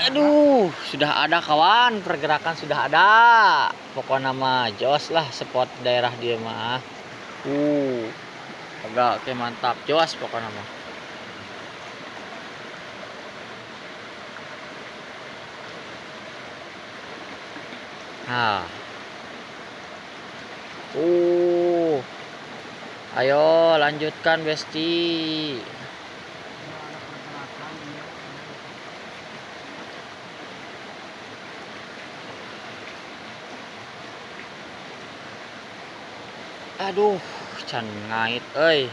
Aduh, sudah ada kawan, pergerakan sudah ada. Pokoknya mah jos lah spot daerah dia mah. Agak oke mantap, jos pokoknya mah. Nah. Ayo lanjutkan Besti. Aduh, can ngait euy.